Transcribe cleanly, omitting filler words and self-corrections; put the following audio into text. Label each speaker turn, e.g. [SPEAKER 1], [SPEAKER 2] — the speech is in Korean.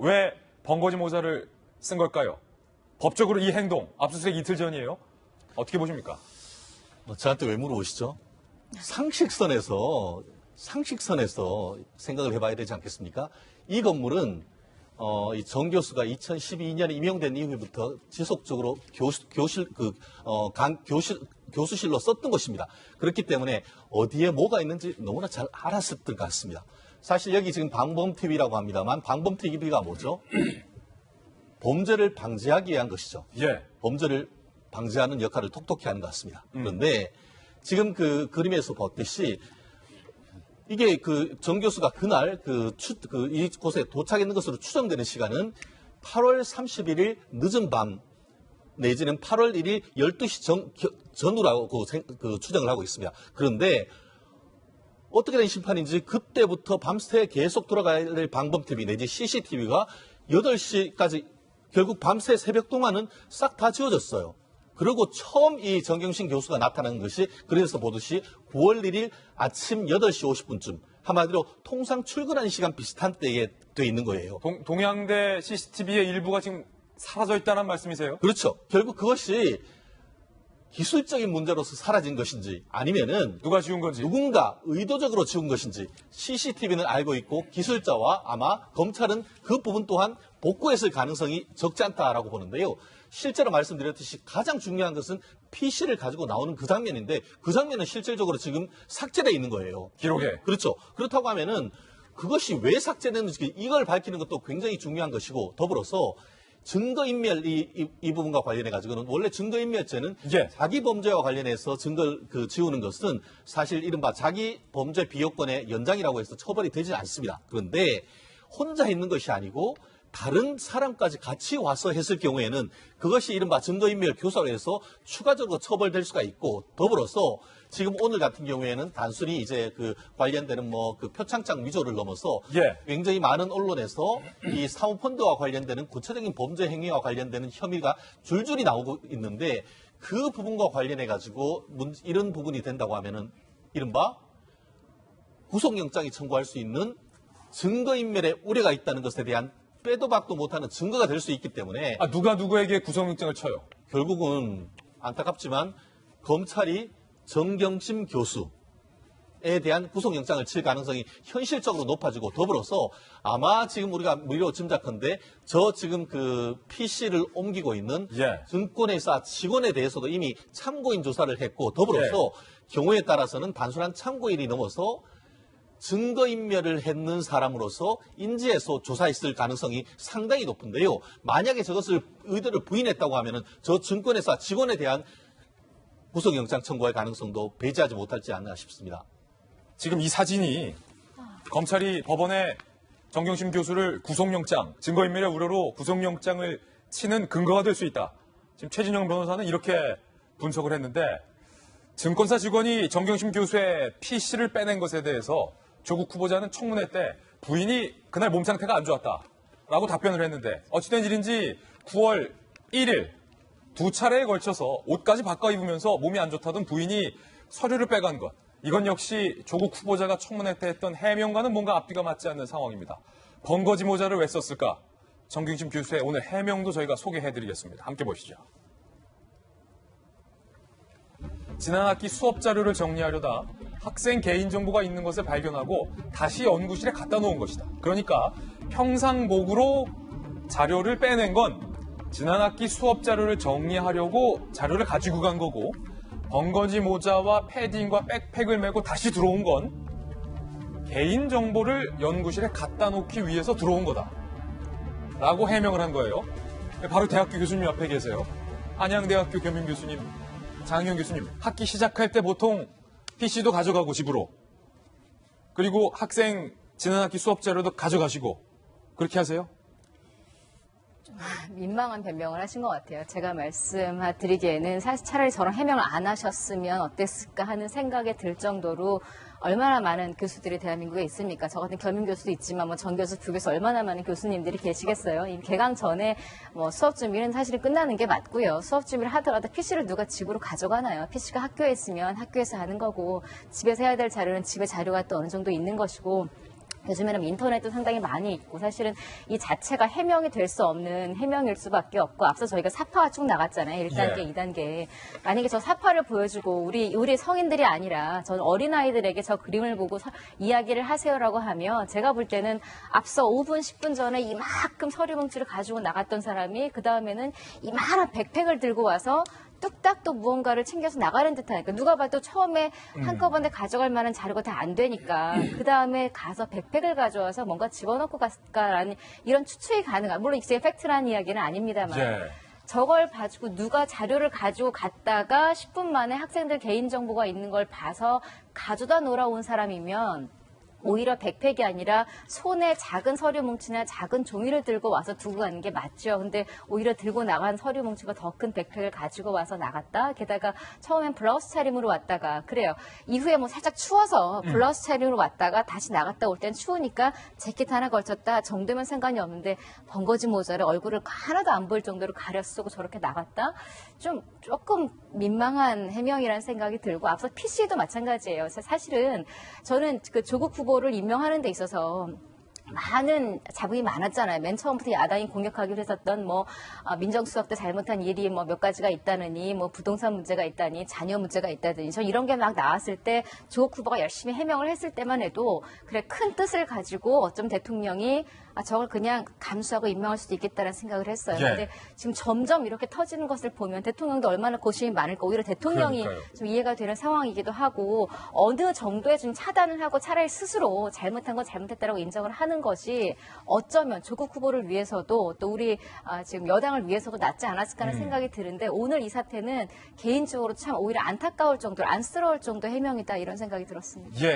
[SPEAKER 1] 왜 번거지 모자를 쓴 걸까요? 법적으로 이 행동, 압수수색 이틀 전이에요. 어떻게 보십니까?
[SPEAKER 2] 저한테 왜 물어보시죠? 상식선에서 생각을 해봐야 되지 않겠습니까? 이 건물은 이 정 교수가 2012년에 임용된 이후부터 지속적으로 교수실로 썼던 것입니다. 그렇기 때문에 어디에 뭐가 있는지 너무나 잘 알았을 것 같습니다. 사실 여기 지금 방범TV라고 합니다만 방범TV가 뭐죠? 범죄를 방지하기 위한 것이죠.
[SPEAKER 1] 예.
[SPEAKER 2] 범죄를 방지하는 역할을 톡톡히 하는 것 같습니다. 그런데 지금 그 그림에서 봤듯이 이게 그 정 교수가 그날 이곳에 도착했는 것으로 추정되는 시간은 8월 31일 늦은 밤 내지는 8월 1일 12시 전후라고 추정을 하고 있습니다. 그런데 어떻게 된 심판인지 그때부터 밤새 계속 돌아가야 될 방범TV 내지 CCTV가 8시까지 결국 밤새 새벽 동안은 싹 다 지워졌어요. 그리고 처음 이 정경심 교수가 나타난 것이 그래서 보듯이 9월 1일 아침 8시 50분쯤 한마디로 통상 출근하는 시간 비슷한 때에 돼 있는 거예요.
[SPEAKER 1] 동양대 CCTV의 일부가 지금 사라져 있다는 말씀이세요?
[SPEAKER 2] 그렇죠. 결국 그것이 기술적인 문제로서 사라진 것인지 아니면은
[SPEAKER 1] 누가 지운 건지.
[SPEAKER 2] 누군가 의도적으로 지운 것인지 CCTV는 알고 있고 기술자와 아마 검찰은 그 부분 또한 복구했을 가능성이 적지 않다라고 보는데요. 실제로 말씀드렸듯이 가장 중요한 것은 PC를 가지고 나오는 그 장면인데 그 장면은 실질적으로 지금 삭제되어 있는 거예요.
[SPEAKER 1] 기록에.
[SPEAKER 2] 그렇죠. 그렇다고 하면은 그것이 왜 삭제됐는지 이걸 밝히는 것도 굉장히 중요한 것이고 더불어서 증거인멸 이 부분과 관련해 가지고는 원래 증거인멸죄는
[SPEAKER 1] 예.
[SPEAKER 2] 자기 범죄와 관련해서 증거를 지우는 것은 사실 이른바 자기 범죄 비효권의 연장이라고 해서 처벌이 되지 않습니다. 그런데 혼자 있는 것이 아니고 다른 사람까지 같이 와서 했을 경우에는 그것이 이른바 증거인멸 교사로 해서 추가적으로 처벌될 수가 있고 더불어서 지금 오늘 같은 경우에는 단순히 이제 그 관련되는 그 표창장 위조를 넘어서
[SPEAKER 1] 예.
[SPEAKER 2] 굉장히 많은 언론에서 이 사모펀드와 관련되는 구체적인 범죄 행위와 관련되는 혐의가 줄줄이 나오고 있는데 그 부분과 관련해 가지고 이런 부분이 된다고 하면은 이른바 구속영장이 청구할 수 있는 증거인멸의 우려가 있다는 것에 대한 빼도 박도 못하는 증거가 될 수 있기 때문에
[SPEAKER 1] 누가 누구에게 구속영장을 쳐요?
[SPEAKER 2] 결국은 안타깝지만 검찰이 정경심 교수에 대한 구속영장을 칠 가능성이 현실적으로 높아지고 더불어서 아마 지금 우리가 무리로 짐작컨대 저 지금 그 PC를 옮기고 있는
[SPEAKER 1] 예.
[SPEAKER 2] 증권회사 직원에 대해서도 이미 참고인 조사를 했고 더불어서 경우에 따라서는 단순한 참고인이 넘어서 증거인멸을 했는 사람으로서 인지해서 조사했을 가능성이 상당히 높은데요. 만약에 저것을 의도를 부인했다고 하면은 저 증권회사 직원에 대한 구속영장 청구할 가능성도 배제하지 못할지 않나 싶습니다.
[SPEAKER 1] 지금 이 사진이 검찰이 법원에 정경심 교수를 구속영장, 증거인멸의 우려로 구속영장을 치는 근거가 될 수 있다. 지금 최진영 변호사는 이렇게 분석을 했는데 증권사 직원이 정경심 교수의 PC를 빼낸 것에 대해서 조국 후보자는 청문회 때 부인이 그날 몸 상태가 안 좋았다라고 답변을 했는데 어찌된 일인지 9월 1일 두 차례에 걸쳐서 옷까지 바꿔 입으면서 몸이 안 좋다던 부인이 서류를 빼간 것. 이건 역시 조국 후보자가 청문회 때 했던 해명과는 뭔가 앞뒤가 맞지 않는 상황입니다. 번거지 모자를 왜 썼을까? 정경심 교수의 오늘 해명도 저희가 소개해드리겠습니다. 함께 보시죠. 지난 학기 수업 자료를 정리하려다 학생 개인정보가 있는 것을 발견하고 다시 연구실에 갖다 놓은 것이다. 그러니까 평상복으로 자료를 빼낸 건 지난 학기 수업 자료를 정리하려고 자료를 가지고 간 거고 번거지 모자와 패딩과 백팩을 메고 다시 들어온 건 개인정보를 연구실에 갖다 놓기 위해서 들어온 거다. 라고 해명을 한 거예요. 바로 대학교 교수님 앞에 계세요. 한양대학교 겸임 교수님, 장희영 교수님. 학기 시작할 때 보통 PC도 가져가고 집으로. 그리고 학생 지난 학기 수업 자료도 가져가시고 그렇게 하세요?
[SPEAKER 3] 민망한 변명을 하신 것 같아요. 제가 말씀드리기에는 사실 차라리 저런 해명을 안 하셨으면 어땠을까 하는 생각이 들 정도로 얼마나 많은 교수들이 대한민국에 있습니까? 저 같은 겸임 교수도 있지만 정 교수, 부 교수 얼마나 많은 교수님들이 계시겠어요? 이 개강 전에 수업 준비는 사실은 끝나는 게 맞고요. 수업 준비를 하더라도 PC를 누가 집으로 가져가나요? PC가 학교에 있으면 학교에서 하는 거고 집에서 해야 될 자료는 집에 자료가 또 어느 정도 있는 것이고 요즘에는 인터넷도 상당히 많이 있고 사실은 이 자체가 해명이 될 수 없는 해명일 수밖에 없고 앞서 저희가 사파가 쭉 나갔잖아요. 1단계,
[SPEAKER 1] 예.
[SPEAKER 3] 2단계. 만약에 저 사파를 보여주고 우리 성인들이 아니라 전 어린아이들에게 저 그림을 보고 이야기를 하세요라고 하면 제가 볼 때는 앞서 5분, 10분 전에 이만큼 서류 뭉치를 가지고 나갔던 사람이 그 다음에는 이만한 백팩을 들고 와서 뚝딱 또 무언가를 챙겨서 나가는 듯하니까 누가 봐도 처음에 한꺼번에 가져갈 만한 자료가 다 안 되니까 그 다음에 가서 백팩을 가져와서 뭔가 집어넣고 갔을까라는 이런 추측이 가능한 물론 이게 팩트라는 이야기는 아닙니다만
[SPEAKER 1] 예.
[SPEAKER 3] 저걸 가지고 누가 자료를 가지고 갔다가 10분 만에 학생들 개인정보가 있는 걸 봐서 가져다 놀아 온 사람이면 오히려 백팩이 아니라 손에 작은 서류 뭉치나 작은 종이를 들고 와서 두고 가는 게 맞죠. 근데 오히려 들고 나간 서류 뭉치가 더 큰 백팩을 가지고 와서 나갔다. 게다가 처음엔 블라우스 차림으로 왔다가 그래요. 이후에 뭐 살짝 추워서 블라우스 차림으로 왔다가 다시 나갔다 올 땐 추우니까 재킷 하나 걸쳤다 정도면 상관이 없는데 번거지 모자를 얼굴을 하나도 안 보일 정도로 가려 쓰고 저렇게 나갔다. 조금 민망한 해명이라는 생각이 들고 앞서 PC도 마찬가지예요. 사실은 저는 그 조국 후보를 임명하는 데 있어서 많은 자부이 많았잖아요. 맨 처음부터 야당이 공격하기로 했었던 민정수석 때 잘못한 일이 몇 가지가 있다느니 부동산 문제가 있다니 자녀 문제가 있다더니 저 이런 게 막 나왔을 때 조국 후보가 열심히 해명을 했을 때만 해도 그래 큰 뜻을 가지고 어쩜 대통령이 저걸 그냥 감수하고 임명할 수도 있겠다는 생각을 했어요.
[SPEAKER 1] 예.
[SPEAKER 3] 그런데 지금 점점 이렇게 터지는 것을 보면 대통령도 얼마나 고심이 많을까 오히려 대통령이
[SPEAKER 1] 그러니까요.
[SPEAKER 3] 좀 이해가 되는 상황이기도 하고 어느 정도의 좀 차단을 하고 차라리 스스로 잘못한 건 잘못했다라고 인정을 하는 것이 어쩌면 조국 후보를 위해서도 또 우리 지금 여당을 위해서도 낫지 않았을까 하는 생각이 드는데 오늘 이 사태는 개인적으로 참 오히려 안타까울 정도로 안쓰러울 정도 해명이다 이런 생각이 들었습니다.
[SPEAKER 1] 예.